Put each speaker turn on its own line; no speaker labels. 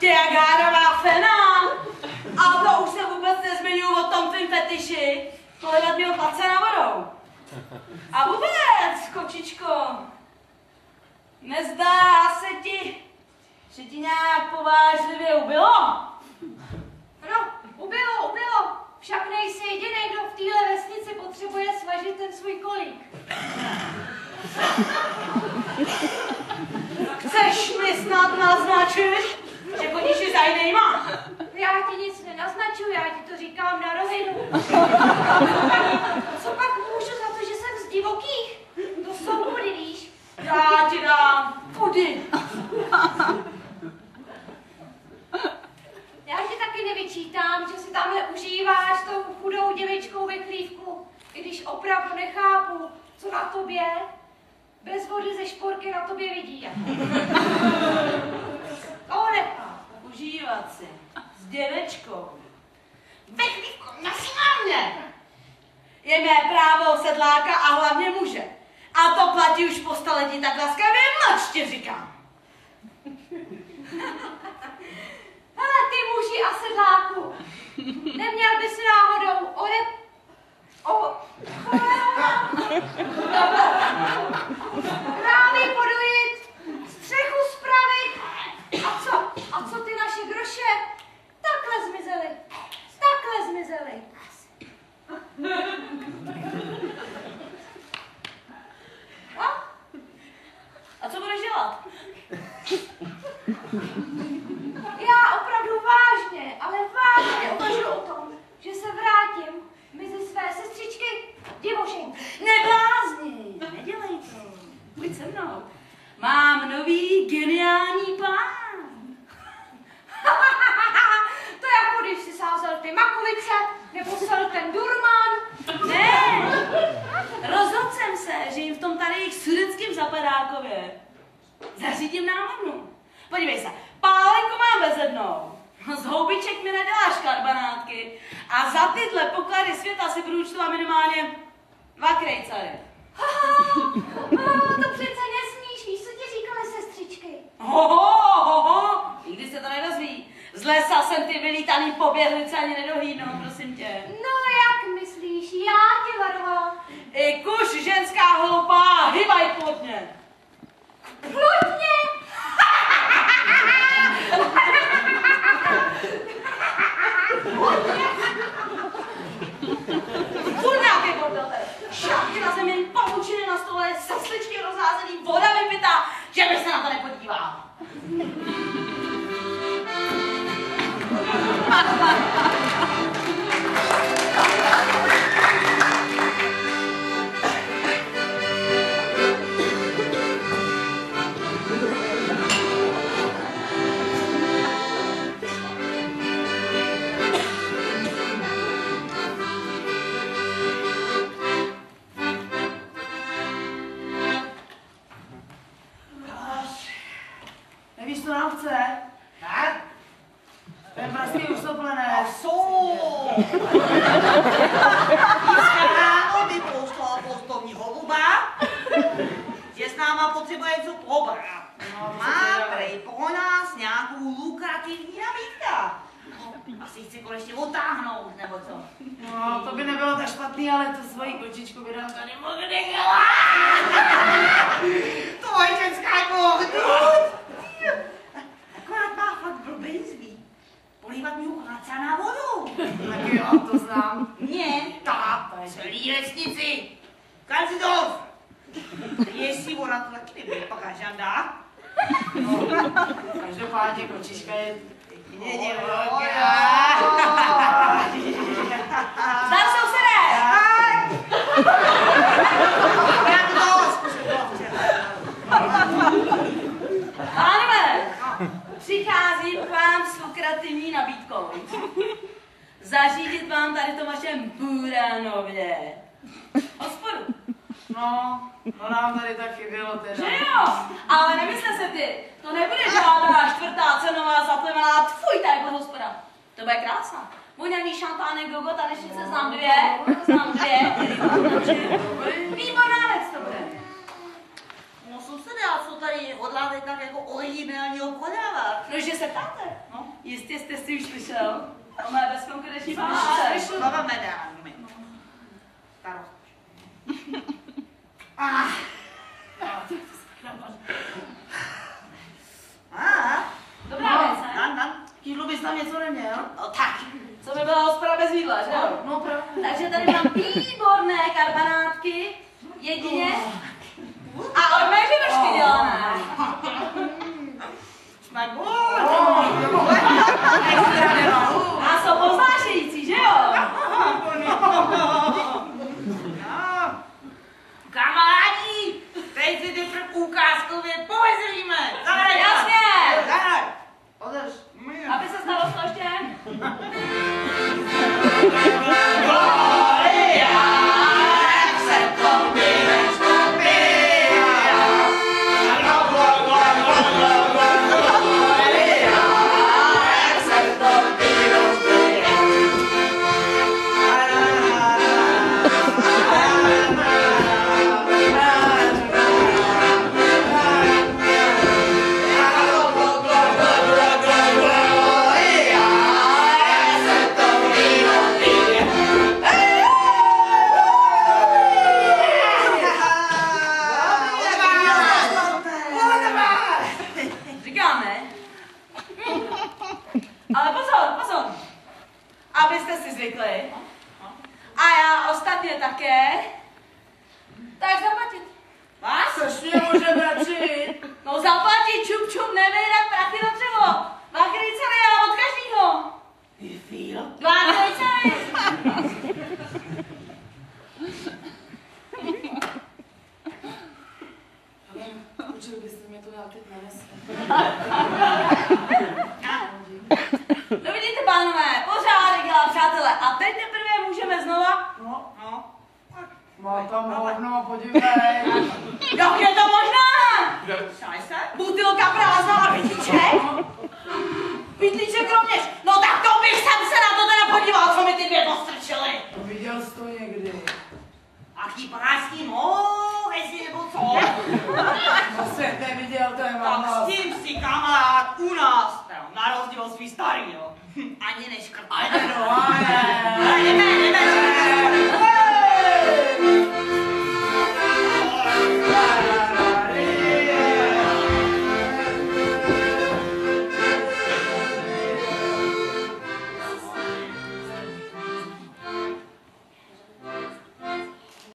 Tiagárová fena! A to už se vůbec nezmiňuji o tom tvým fetiši. Hledat mě oplacená vodou. A vůbec, kočičko, nezdá se ti, že ti nějak povážlivě ubylo?
No, ubylo. Však nejsi jediný, kdo v téhle vesnici potřebuje svažit ten svůj kolík.
Chceš mi snad naznačit, že chodíš i za jinýma?
Já ti nic nenaznačuji, já ti to říkám na rovinu. Co pak můžu za to, že jsem z divokých? To jsou pudy, víš?
Já ti dám pudy.
Já ti taky nevyčítám, že si tamhle užíváš tou chudou děvičkou vychlívku, i když opravdu nechápu, co na tobě bez vody ze šporky na tobě vidí. To nechápu.
Užívat si s děvečkou. Vychlívko, naslavně! Je mé právo sedláka a hlavně muže. A to platí už po staletí, tak laskavě mlč ti říkám.
Hele, ty muži a sedláku, neměl bys náhodou rány podojit, střechu spravit a co ty naše groše? Takhle zmizely.
A co budeš dělat?
Já opravdu vážně, ale vážně uvažuji o tom, že se vrátím mezi své sestřičky divošenky.
Neblázni, nedělej to. Pojď se mnou. Mám nový geniální plán.
To jako když si sázel ty makovice, nebo sel ten durman.
Ne, rozhodl jsem se, že jim v tom tady jejich sudeckém zapadákově zařídím náhodnu. Podívej se, pálenku mám bezednou, z houbiček mi neděláš karbanátky a za tyhle poklady světa si budu účtovat minimálně 2 krejcary.
To přece nesmíš, víš, co ti říkaly sestřičky?
Nikdy se to nedozví. Z lesa jsem ty vylítaný poběhlice ani nedohýdnou, prosím tě.
No jak myslíš, já ti varovala.
I kuš, ženská hloupá, hýbaj plotně.
Plotně?
Furt nějaký bordel tady. Šátky na zemi, pavučiny na stole, sasličky rozházený, voda vypitá, že bych se na to nepodíval. Nevíš, co nám chce?
Tak?
Ten prasky už jsou plné.
Dneska ráno vyposlala postovní holuba, že s náma potřebuje něco probrat. Má prej pro nás nějakou lukrativní nabídka. Asi chci konečně otáhnout, nebo co?
No, to by nebylo tak špatný, ale tu svoji kočičku by nám tady mohl nechat.
Tvoje ženská kohdut! Akorát má fakt blbejzví. Polívat mi uchlacená vodu.
Tak jo, to znám.
Mě, ta, celý lesnici. Kanzidov! Jestli ona to taky nebude, pak až žanda.
No, každopádně kočička je pěkně Zdar sousedé! Pánové, přicházím k vám s lukrativní nabídkou. Zařídit vám tady to vašem Buranově hospodu.
No, to nám tady tak chybělo teda.
Že jo? Ale nemysle se ty, to nebude žádná 4. cenová zaplevená tvůj takhle hospoda. To bude krása. Voňavý šantánek gogo, tanečnice znám 2, který to značí. Výborná věc to bude.
No sousede, a co tady hodláte tak jako originálně obchodávat?
No, že se ptáte?
No.
Jistě jste si už slyšel o mé bezkonkurenční vášce.
Baba medán. Starost.
Dobrá věc, ne?
K jídlu bys tam něco neměl?
No tak.
Co by byla hospoda bez jídla, že jo?
No právě.
Takže tady mám výborné karbanátky, jedině. A od mé ženožky dělané. A jsou poznášející, že jo?
Kamarádi, teď si teprve ukázkově povezlíme. Zahraj!
Jasně!
Zahraj!
Odeš.
Aby se stalo ještě? Ale pozor, abyste si zvykli, a já ostatně také, tak zaplatit.
Vás?
Což mě může bratřit.
No zaplatit, čup, nevejdat prachy do dřevo. Dvakrát celý, ale od každýho.
You feel?
Dvakrát celý.
Učil byste mě to dát teď na dnes.
No vidíte, pánové, pořádek dělá přátelé. A teď teprve můžeme znova.
No,
No.
má tam hovno, podívej.
Jak je to možné?
Šaj se?
Butilka prázdná a pytlíček? Pytlíček rovněž. No tak to bych jsem se na to teda podíval, co mi ty dvě postrčily.
Viděl jsi to někdy?
Aký prázdný jestli nebo co?
No se neviděl, to je
Tak
máma.
s tím si kamarád u nás, na rozdíl od svý starý, jo. Ani neškrtá.
Ani no, ale.